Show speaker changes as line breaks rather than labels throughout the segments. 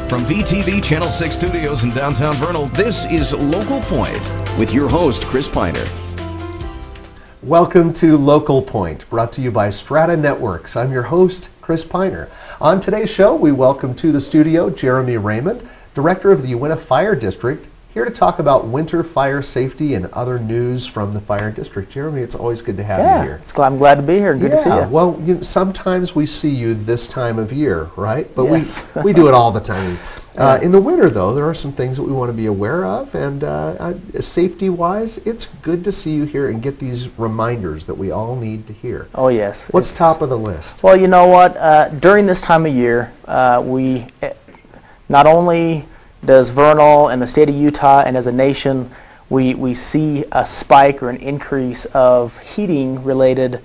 From VTV Channel 6 Studios in downtown Vernal, this is Local Point with your host, Chris Piner.
Welcome to Local Point, brought to you by Strata Networks. I'm your host, Chris Piner. On today's show, we welcome to the studio Jeremy Raymond, Director of the Uintah Fire District, here to talk about winter fire safety and other news from the fire district. Jeremy, it's always good to have you here.
I'm glad to be here. Good to see you.
Well, sometimes we see you this time of year, right? But
yes.
we do it all the time. In the winter, though, there are some things that we want to be aware of, and safety-wise, it's good to see you here and get these reminders that we all need to hear.
Oh, yes.
What's top of the list?
Well, you know what? During this time of year, we not only does Vernal and the state of Utah and as a nation, we see a spike or an increase of heating-related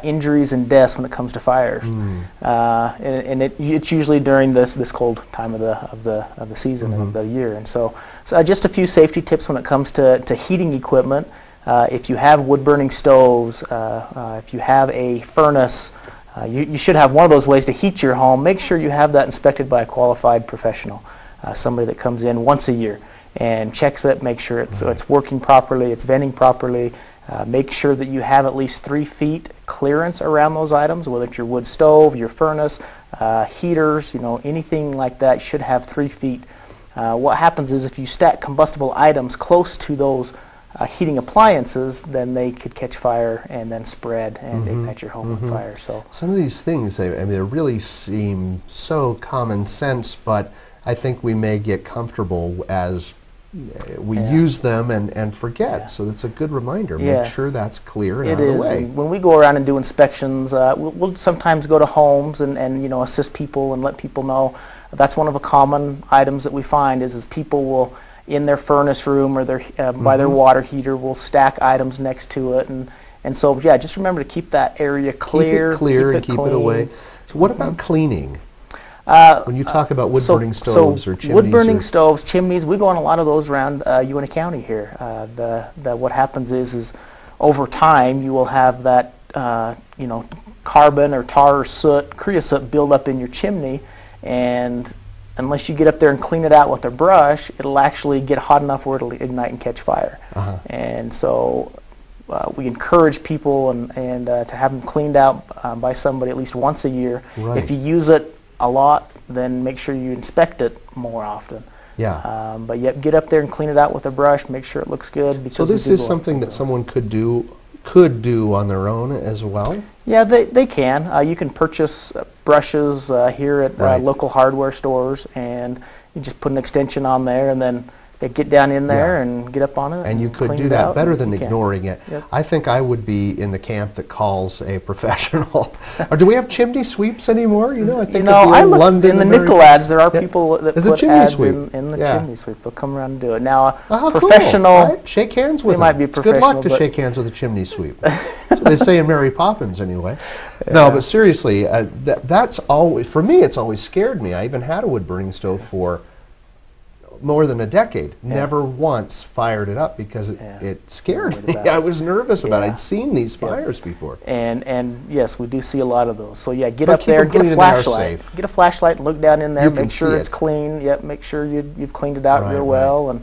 injuries and deaths when it comes to fires, and it's usually during this cold time of the season and of the year. And so just a few safety tips when it comes to heating equipment. If you have wood-burning stoves, if you have a furnace, you should have one of those ways to heat your home. Make sure you have that inspected by a qualified professional, somebody that comes in once a year and checks it, make sure it's working properly, it's venting properly. Make sure that you have at least 3 feet clearance around those items, whether it's your wood stove, your furnace, heaters, anything like that should have 3 feet. What happens is if you stack combustible items close to those heating appliances, then they could catch fire and then spread and ignite your home on fire. So
some of these things, they really seem so common sense, but I think we may get comfortable as we use them and forget. So that's a good reminder. Make sure that's clear and out of the way.
When we go around and do inspections, we'll sometimes go to homes and assist people and let people know. That's one of the common items that we find is people will, in their furnace room or their by their water heater, will stack items next to it. And so, just remember to keep that area clear.
Keep it clear and keep it away. So what about cleaning? When you talk about wood-burning stoves or chimneys?
Wood-burning stoves, chimneys, we go on a lot of those around Uintah County here. What happens is over time you will have that carbon or tar or soot, creosote build up in your chimney, and unless you get up there and clean it out with a brush, it'll actually get hot enough where it'll ignite and catch fire. And so we encourage people and to have them cleaned out by somebody at least once a year. If you use it a lot, then make sure you inspect it more often. But get up there and clean it out with a brush, make sure it looks good. Because
so this is something that someone could do on their own as well?
Yeah, they can. You can purchase brushes here at local hardware stores, and you just put an extension on there and then get down in there and get up on it.
And you could do that better than ignoring it. I think I would be in the camp that calls a professional. Or do we have chimney sweeps anymore? I think
I look in the nickel ads. There are people that put ads
in
the chimney sweep. They'll come around and do it. Now,
professional. Cool. Shake hands with them.
Might be professional.
It's good luck to shake hands with a chimney sweep. So they say in Mary Poppins, anyway. No, but seriously, that's always, for me, it's always scared me. I even had a wood-burning stove for more than a decade. Never once fired it up because it scared me. I was nervous about it. I'd seen these fires before.
And yes, we do see a lot of those. So get up there and get a flashlight. Get a flashlight and look down in there. Make sure it's clean. Make sure you've cleaned it out real well.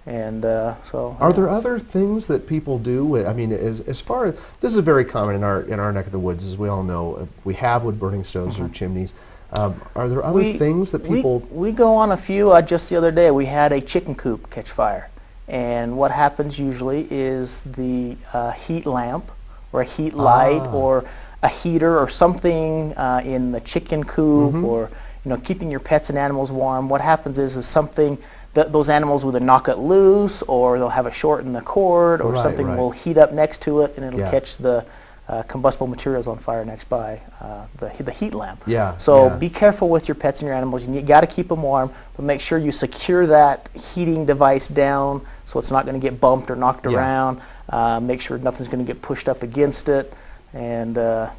Are
there other things that people do? I mean, as far as this is very common in our neck of the woods, as we all know. We have wood-burning stoves or chimneys. Are there other things that people...
We go on a few. Just the other day, we had a chicken coop catch fire. And what happens usually is the heat lamp or a heat light or a heater or something in the chicken coop or keeping your pets and animals warm. What happens is something... those animals will either knock it loose or they'll have a short in the cord or something will heat up next to it and it'll catch the combustible materials on fire next by the heat lamp. So be careful with your pets and your animals. You got to keep them warm, but make sure you secure that heating device down so it's not going to get bumped or knocked around. Make sure nothing's going to get pushed up against it. And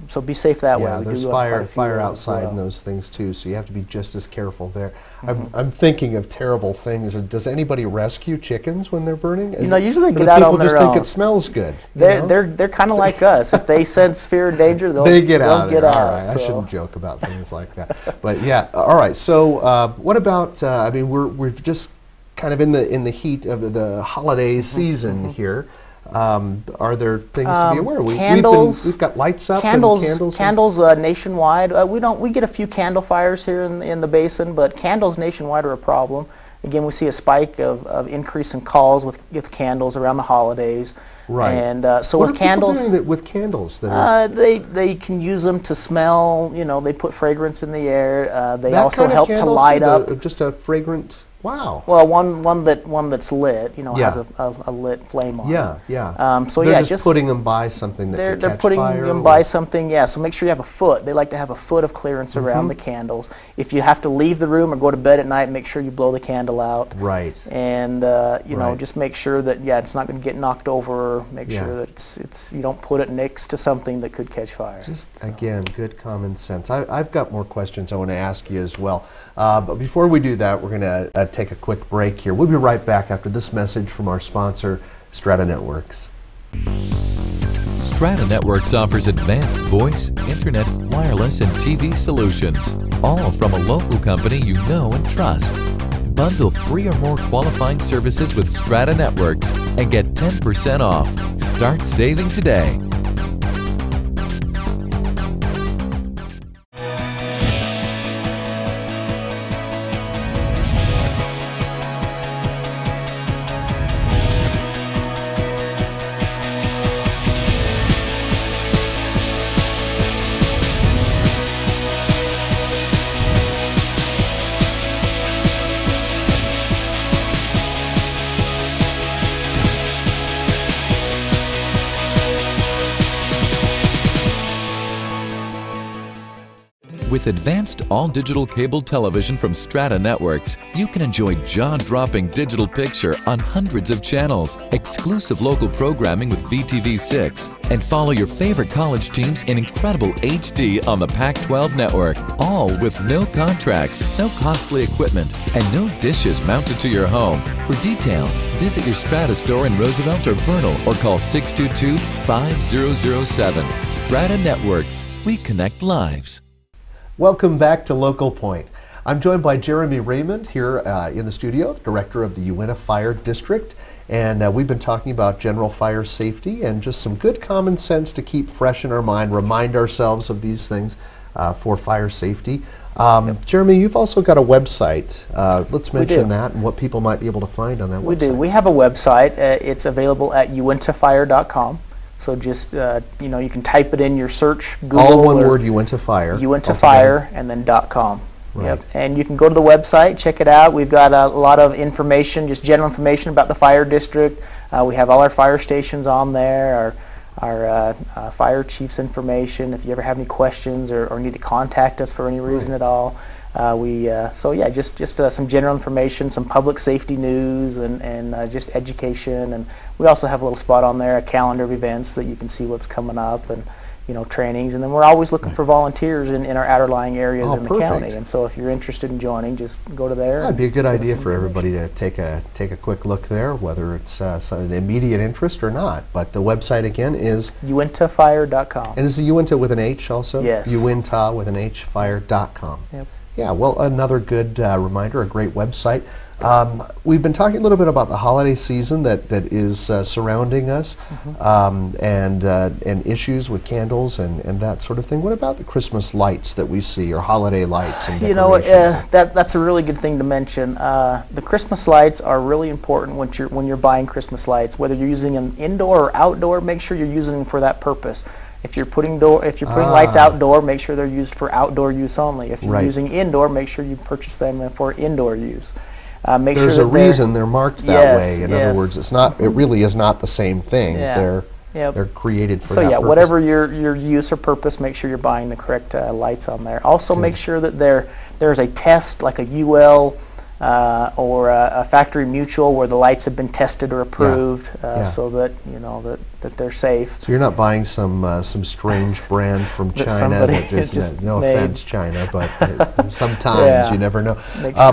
so be safe that way.
Yeah,
We
there's
do have quite a few
fire
of those as
outside
well.
and those things too, so you have to be just as careful there. I'm thinking of terrible things. Does anybody rescue chickens when they're burning?
Usually they
Or
get out on
people just
their
think
own.
it smells good.
They're kind of like us. If they sense fear and danger, they'll
get out.
Get
All
out.
right, I
So.
shouldn't joke about things like that. But yeah, all right. So what about? I mean, we've just kind of in the heat of the holiday season here. Are there things to be aware of?
Candles.
We've got lights up.
Candles.
And
Candles nationwide. We get a few candle fires here in the basin, but candles nationwide are a problem. Again, we see a spike of increase in calls with candles around the holidays.
Right.
And so
what
with
are people
candles,
doing with candles that are
they can use them to smell. They put fragrance in the air. They
that
also
kind of
help to
candle
light
too,
up.
just a fragrant. Wow.
Well, one that's lit,
Yeah.
has a lit flame on it.
Yeah, yeah.
So
they're
yeah,
just putting them by something that could
they're
catch
putting
fire.
them by something. Yeah. So make sure you have a foot. They like to have a foot of clearance around the candles. If you have to leave the room or go to bed at night, make sure you blow the candle out.
Right.
And
Right.
just make sure that it's not going to get knocked over. Make sure that it's you don't put it next to something that could catch fire.
Just again, good common sense. I've got more questions I want to ask you as well. But before we do that, we're going to take a quick break here. We'll be right back after this message from our sponsor, Strata Networks.
Strata Networks offers advanced voice, internet, wireless, and TV solutions, all from a local company you know and trust. Bundle 3 or more qualifying services with Strata Networks and get 10% off. Start saving today. With advanced all-digital cable television from Strata Networks, you can enjoy jaw-dropping digital picture on hundreds of channels, exclusive local programming with VTV6, and follow your favorite college teams in incredible HD on the Pac-12 network, all with no contracts, no costly equipment, and no dishes mounted to your home. For details, visit your Strata store in Roosevelt or Vernal or call 622-5007. Strata Networks. We connect lives.
Welcome back to Local Point. I'm joined by Jeremy Raymond here in the studio, Director of the Uintah Fire District, and we've been talking about general fire safety and just some good common sense to keep fresh in our mind, remind ourselves of these things for fire safety. Jeremy, you've also got a website. Let's mention that and what people might be able to find on that website.
We do. We have a website. It's available at uintaffire.com. So just, you can type it in your search, Google.
All one word, Uintah Fire.
Uintah Fire, and then .com.
Right.
Yep. And you can go to the website, check it out. We've got a lot of information, just general information about the fire district. We have all our fire stations on there, our fire chief's information. If you ever have any questions or need to contact us for any reason at all. Just some general information, some public safety news, and just education. And we also have a little spot on there, a calendar of events that you can see what's coming up, and trainings. And then we're always looking for volunteers in our outer lying areas in the county. And so if you're interested in joining, just go to there.
That'd be a good idea for everybody to take a quick look there, whether it's an immediate interest or not. But the website again is
uintaffire.com.
And is the Uintah with an H also?
Yes.
Uintah with an H, fire.com.
Yep.
Yeah, well, another good reminder, a great website. We've been talking a little bit about the holiday season that is surrounding us, and issues with candles and that sort of thing. What about the Christmas lights that we see, or holiday lights and decorations?
That's a really good thing to mention. The Christmas lights are really important when you're buying Christmas lights. Whether you're using them indoor or outdoor, make sure you're using them for that purpose. If you're putting lights outdoor, make sure they're used for outdoor use only. If you're using indoor, make sure you purchase them for indoor use.
There's a reason they're marked that way. In other words, it's not. It really is not the same thing.
Yeah.
They're created for that
So
purpose.
whatever your use or purpose, make sure you're buying the correct lights on there. Also, make sure that there's a test, like a UL or a factory mutual where the lights have been tested or approved, so that that they're safe.
So you're not buying some strange brand from China that is no offense, China, but sometimes you never know.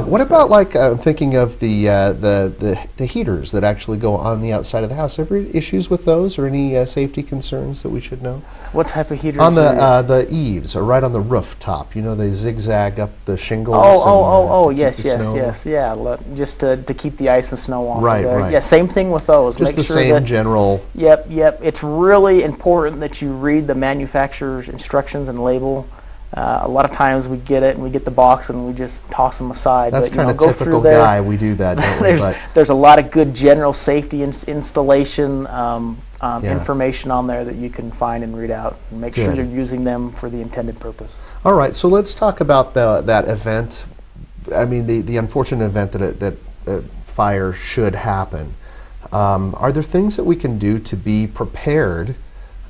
What about like I'm thinking of the heaters that actually go on the outside of the house? Ever issues with those, or any safety concerns that we should know?
What type of heaters?
On the eaves, or right on the rooftop. You know, they zigzag up the shingles.
Yes, yeah. Just to keep the ice and snow off.
Right.
Yeah, same thing with those.
Just
Make
the
sure
same general.
Yep. It's really important that you read the manufacturer's instructions and label. A lot of times we get it and we get the box and we just toss them aside.
That's kind of typical guy. We do that. Don't
there's a lot of good general safety installation information on there that you can find and read out, and make sure you're using them for the intended purpose.
All right, so let's talk about that event. I mean, the unfortunate event that fire should happen. Are there things that we can do to be prepared?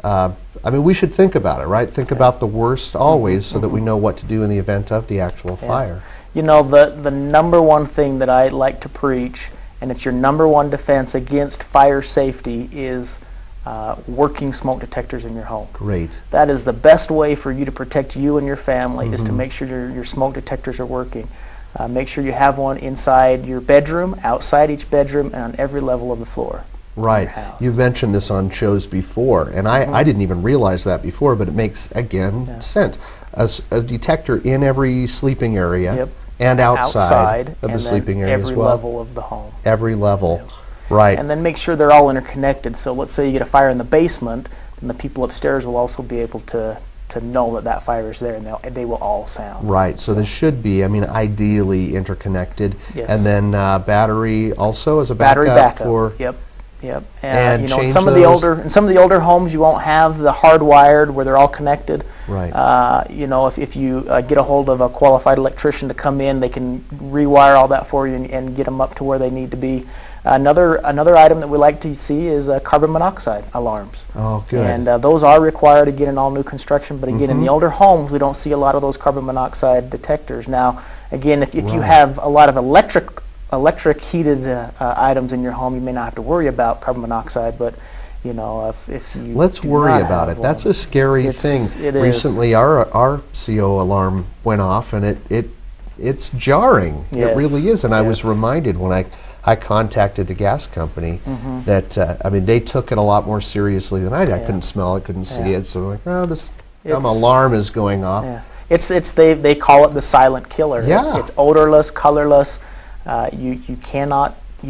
I mean, we should think about it, right? Think about the worst always, so that we know what to do in the event of the actual fire.
You know, the number one thing that I like to preach, and it's your number one defense against fire safety, is working smoke detectors in your home.
Great.
That is the best way for you to protect you and your family, is to make sure your smoke detectors are working. Make sure you have one inside your bedroom, outside each bedroom, and on every level of the floor.
Right. You've mentioned this on shows before, and I didn't even realize that before, but it makes, again, sense. A detector in every sleeping area and outside of the sleeping area as well.
Every level of the home.
Every level. Right.
And then make sure they're all interconnected. So let's say you get a fire in the basement, then the people upstairs will also be able to know that fire is there, and they will all sound.
Right. So this should be, I mean, ideally interconnected.
Yes.
And then battery also as a
battery backup
for.
Yep.
And
you know, in some of the older homes, you won't have the hardwired where they're all connected.
Right.
You know, if you get a hold of a qualified electrician to come in, they can rewire all that for you and get them up to where they need to be. Another item that we like to see is carbon monoxide alarms.
Oh, good.
And those are required again in all new construction. But again, in the older homes, we don't see a lot of those carbon monoxide detectors. Now, again, if you have a lot of electric heated items in your home, you may not have to worry about carbon monoxide, but you know, if you
let's worry about it. That's a scary thing. Recently our CO alarm went off, and it's jarring. It really is. And I was reminded when I contacted the gas company that I mean, they took it a lot more seriously than I did. I couldn't smell it, couldn't see it, so I'm like, oh, this alarm is going off.
They call it the silent killer. It's odorless, colorless. You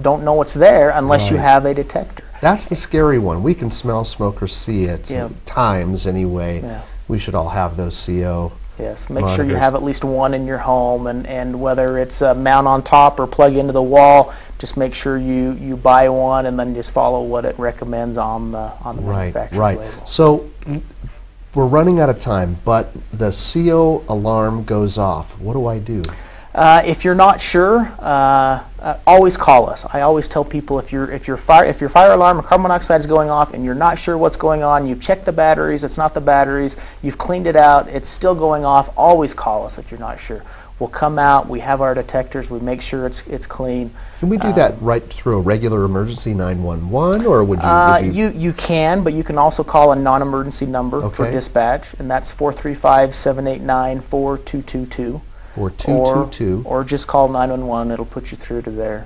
don't know what's there unless you have a detector.
That's the scary one. We can smell smoke or see it at times anyway. We should all have those CO.
Yes, make sure you have at least one in your home, and whether it's a mount on top or plug into the wall, just make sure you buy one and then just follow what it recommends on the manufacturer's label.
So we're running out of time, but the CO alarm goes off. What do I do?
If you're not sure, always call us. I always tell people if your fire alarm or carbon monoxide is going off and you're not sure what's going on, you've checked the batteries, it's not the batteries, you've cleaned it out, it's still going off, always call us if you're not sure. We'll come out, we have our detectors, we make sure it's clean.
Can we do that right through a regular emergency 911, or would you?
You can, but you can also call a non-emergency number for dispatch, and that's 435-789-4222.
4222.
Or just call 911. It'll put you through to their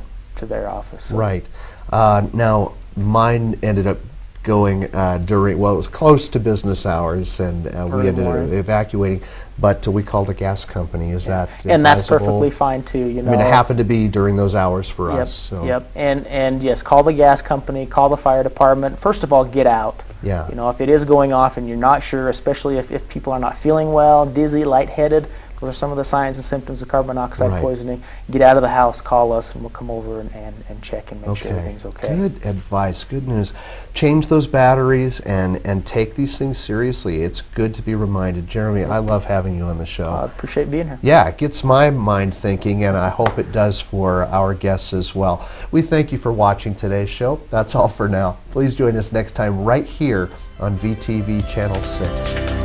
office. So.
Right. Now, mine ended up going during, well, it was close to business hours, and we ended up evacuating, but we called the gas company. Is that advisable?
And that's perfectly fine too. You know,
I mean, it happened to be during those hours for us. So.
Yep. And yes, call the gas company, call the fire department. First of all, get out.
Yeah.
You know, if it is going off and you're not sure, especially if people are not feeling well, dizzy, lightheaded, those are some of the signs and symptoms of carbon monoxide poisoning. Get out of the house, call us, and we'll come over and check and make sure everything's okay.
Good advice, good news. Change those batteries and take these things seriously. It's good to be reminded. Jeremy, I love having you on the show.
I appreciate being here.
Yeah, it gets my mind thinking, and I hope it does for our guests as well. We thank you for watching today's show. That's all for now. Please join us next time right here on VTV Channel 6.